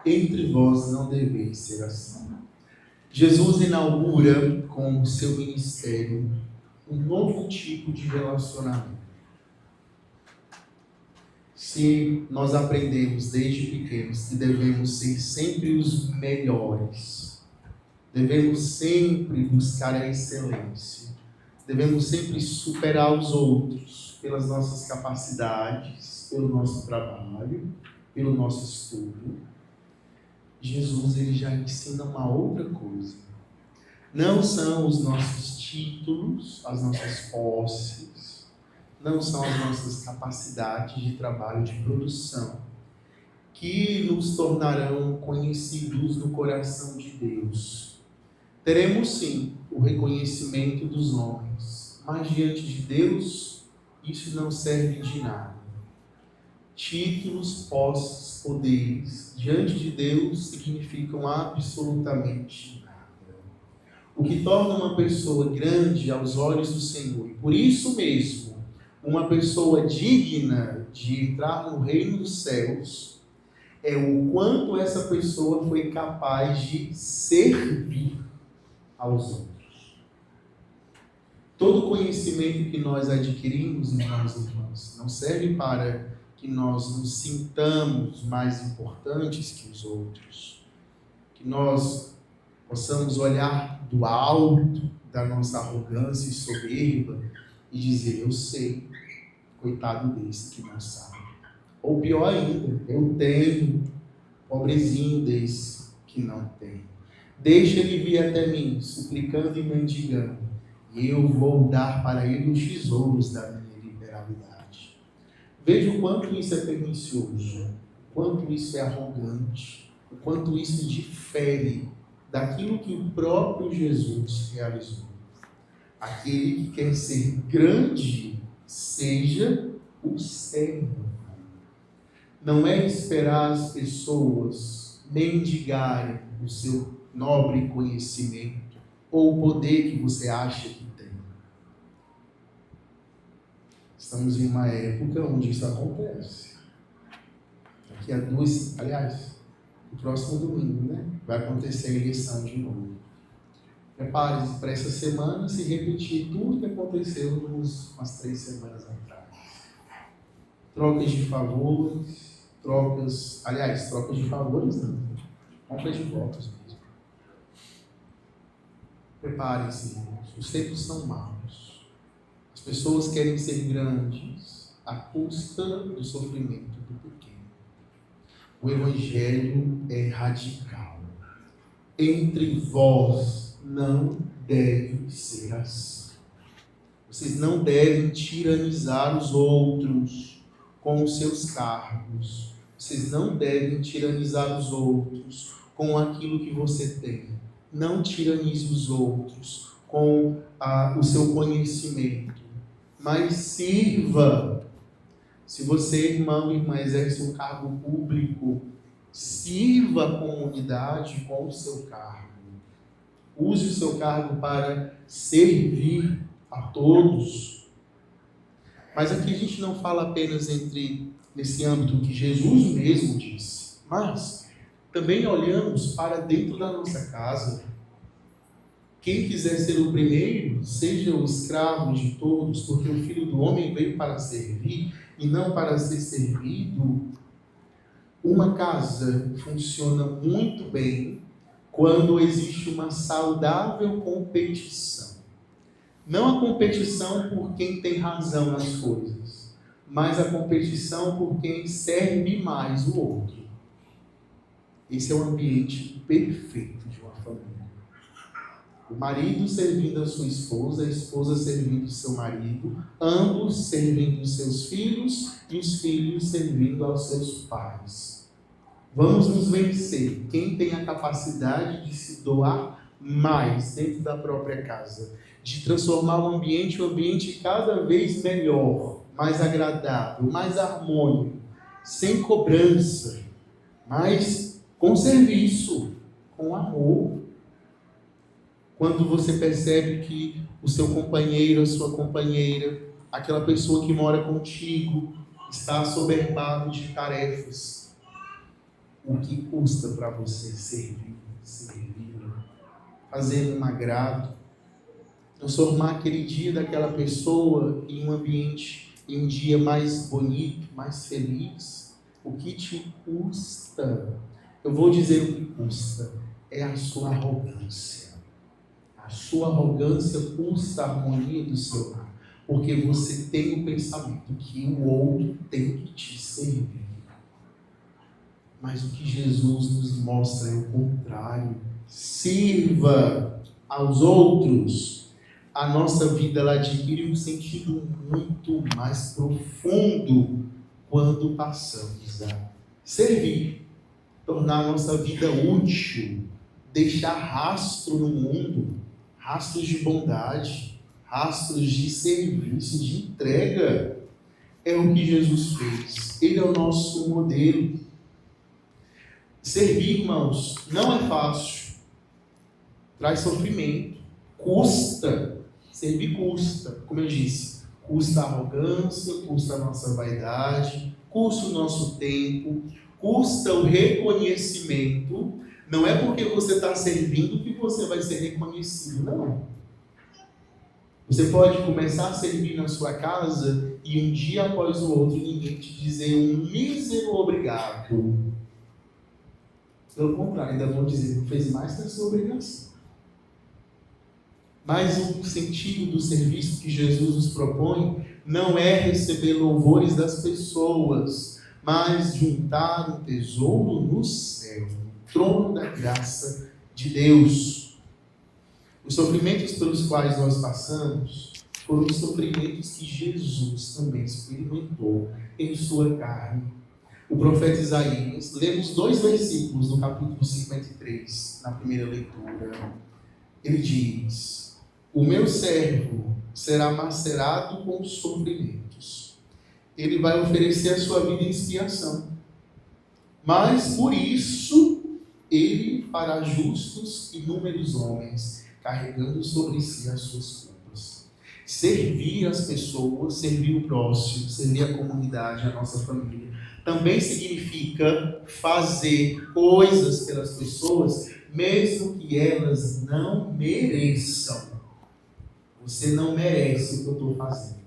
entre vós não deveis ser assim. Jesus inaugura com o seu ministério um novo tipo de relacionamento. Se nós aprendemos desde pequenos que devemos ser sempre os melhores, devemos sempre buscar a excelência, devemos sempre superar os outros pelas nossas capacidades, pelo nosso trabalho, pelo nosso estudo, Jesus ele já ensina uma outra coisa. Não são os nossos títulos, as nossas posses, não são as nossas capacidades de trabalho, de produção, que nos tornarão conhecidos no coração de Deus. Teremos sim o reconhecimento dos homens, mas diante de Deus isso não serve de nada. Títulos, posses, poderes, diante de Deus significam absolutamente nada. O que torna uma pessoa grande aos olhos do Senhor, e por isso mesmo, uma pessoa digna de entrar no reino dos céus, é o quanto essa pessoa foi capaz de servir aos outros. Todo conhecimento que nós adquirimos, irmãos e irmãs, não serve para que nós nos sintamos mais importantes que os outros, que nós possamos olhar do alto da nossa arrogância e soberba e dizer, eu sei, coitado desse que não sabe. Ou pior ainda, eu tenho, pobrezinho desse que não tem. Deixa ele vir até mim, suplicando e mendigando, e eu vou dar para ele os tesouros da minha liberalidade. Veja o quanto isso é pernicioso, o quanto isso é arrogante, o quanto isso difere daquilo que o próprio Jesus realizou. Aquele que quer ser grande, seja o servo. Não é esperar as pessoas mendigarem o seu nobre conhecimento ou o poder que você acha que tem. Estamos em uma época onde isso acontece. Daqui a no próximo domingo, vai acontecer a eleição de novo. Prepare-se para essa semana se repetir tudo que aconteceu umas 3 semanas atrás. Trocas de favores, trocas de favores não, compras de votos mesmo. Preparem-se, irmãos, os tempos são maus. As pessoas querem ser grandes à custa do sofrimento do pequeno. O Evangelho é radical. Entre vós não deve ser assim. Vocês não devem tiranizar os outros com os seus cargos. Vocês não devem tiranizar os outros com aquilo que você tem. Não tiranize os outros com o seu conhecimento, mas sirva. Se você, irmão e irmã, exerce um cargo público, sirva a comunidade com o seu cargo. Use o seu cargo para servir a todos. Mas aqui a gente não fala apenas nesse âmbito que Jesus mesmo disse, mas também olhamos para dentro da nossa casa. Quem quiser ser o primeiro, seja o escravo de todos, porque o Filho do Homem veio para servir e não para ser servido. Uma casa funciona muito bem quando existe uma saudável competição. Não a competição por quem tem razão nas coisas, mas a competição por quem serve mais o outro. Esse é o ambiente perfeito de uma família. O marido servindo a sua esposa, a esposa servindo o seu marido, ambos servindo os seus filhos e os filhos servindo aos seus pais. Vamos nos vencer. Quem tem a capacidade de se doar mais dentro da própria casa, de transformar o ambiente cada vez melhor, mais agradável, mais harmônico, sem cobrança, mas com serviço, com amor. Quando você percebe que o seu companheiro, a sua companheira, aquela pessoa que mora contigo, está assoberbado de tarefas, o que custa para você servir, fazer um agrado, transformar aquele dia daquela pessoa em um ambiente, em um dia mais bonito, mais feliz. O que te custa? Eu vou dizer o que custa. É a sua arrogância. A sua arrogância custa a harmonia do seu lar. Porque você tem o pensamento que o outro tem que te servir. Mas o que Jesus nos mostra é o contrário. Sirva aos outros. A nossa vida ela adquire um sentido muito mais profundo quando passamos a servir, tornar a nossa vida útil, deixar rastro no mundo, rastros de bondade, rastros de serviço, de entrega. É o que Jesus fez. Ele é o nosso modelo. Servir, irmãos, não é fácil. Traz sofrimento. Custa. Servir custa. Como eu disse, custa a arrogância, custa a nossa vaidade, custa o nosso tempo, custa o reconhecimento. Não é porque você está servindo que você vai ser reconhecido, não. Você pode começar a servir na sua casa e um dia após o outro ninguém te dizer um mísero obrigado. Pelo contrário, ainda vão dizer que fez mais que a sua obrigação. Mas o sentido do serviço que Jesus nos propõe não é receber louvores das pessoas, mas juntar um tesouro no céu, no trono da graça de Deus. Os sofrimentos pelos quais nós passamos foram os sofrimentos que Jesus também experimentou em sua carne. O profeta Isaías, lemos 2 versículos no capítulo 53, na primeira leitura. Ele diz: o meu servo será macerado com sofrimentos. Ele vai oferecer a sua vida em expiação. Mas por isso ele fará justos inúmeros homens, carregando sobre si as suas culpas. Servir as pessoas, servir o próximo, servir a comunidade, a nossa família, também significa fazer coisas pelas pessoas, mesmo que elas não mereçam. Você não merece o que eu estou fazendo.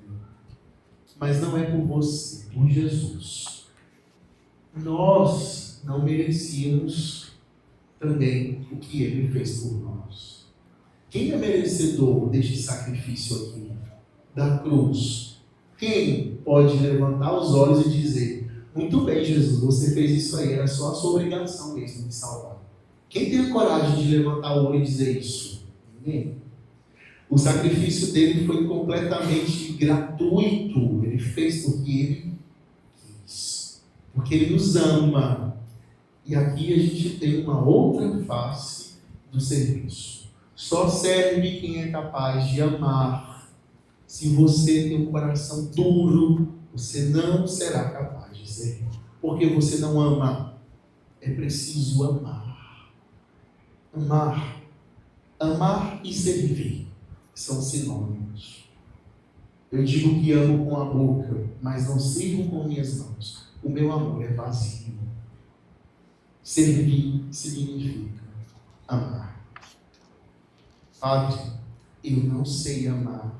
Mas não é por você, por Jesus. Nós não merecíamos também o que Ele fez por nós. Quem é merecedor deste sacrifício aqui, da cruz? Quem pode levantar os olhos e dizer: muito bem, Jesus, você fez isso aí, era só a sua obrigação mesmo de salvar? Quem tem a coragem de levantar o olho e dizer isso? Ninguém. O sacrifício dele foi completamente gratuito. Ele fez porque ele quis. Porque ele nos ama. E aqui a gente tem uma outra face do serviço. Só serve quem é capaz de amar. Se você tem um coração duro, você não será capaz de servir. Porque você não ama. É preciso amar. Amar. Amar e servir são sinônimos. Eu digo que amo com a boca, mas não sirvo com minhas mãos. O meu amor é vazio. Servir significa amar. Padre, eu não sei amar,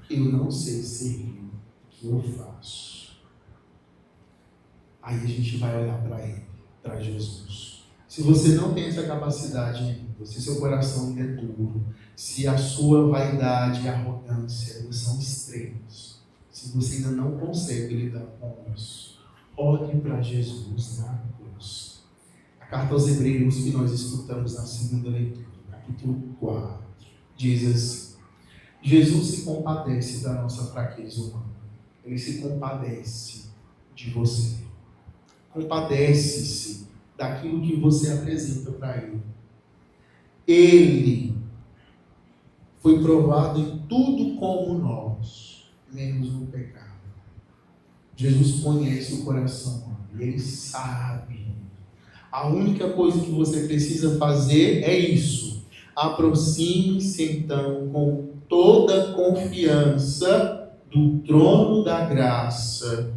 eu não sei servir. O que eu faço? Aí a gente vai olhar para Ele, para Jesus. Se você não tem essa capacidade ainda, se seu coração ainda é duro, se a sua vaidade e arrogância são extremos, se você ainda não consegue lidar com isso, olhe para Jesus na cruz. A carta aos Hebreus que nós escutamos na segunda leitura, capítulo 4, diz assim: Jesus se compadece da nossa fraqueza humana. Ele se compadece de você. Compadece-se daquilo que você apresenta para Ele. Ele foi provado em tudo como nós, menos no pecado. Jesus conhece o coração humano, Ele sabe. A única coisa que você precisa fazer é isso. Aproxime-se então com toda confiança do trono da graça,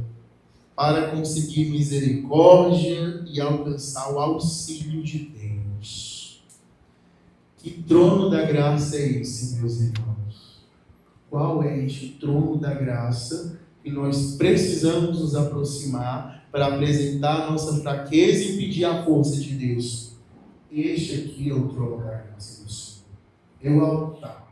para conseguir misericórdia e alcançar o auxílio de Deus. Que trono da graça é esse, meus irmãos? Qual é este trono da graça que nós precisamos nos aproximar para apresentar a nossa fraqueza e pedir a força de Deus? Este aqui é o trono da graça do Senhor. É o altar.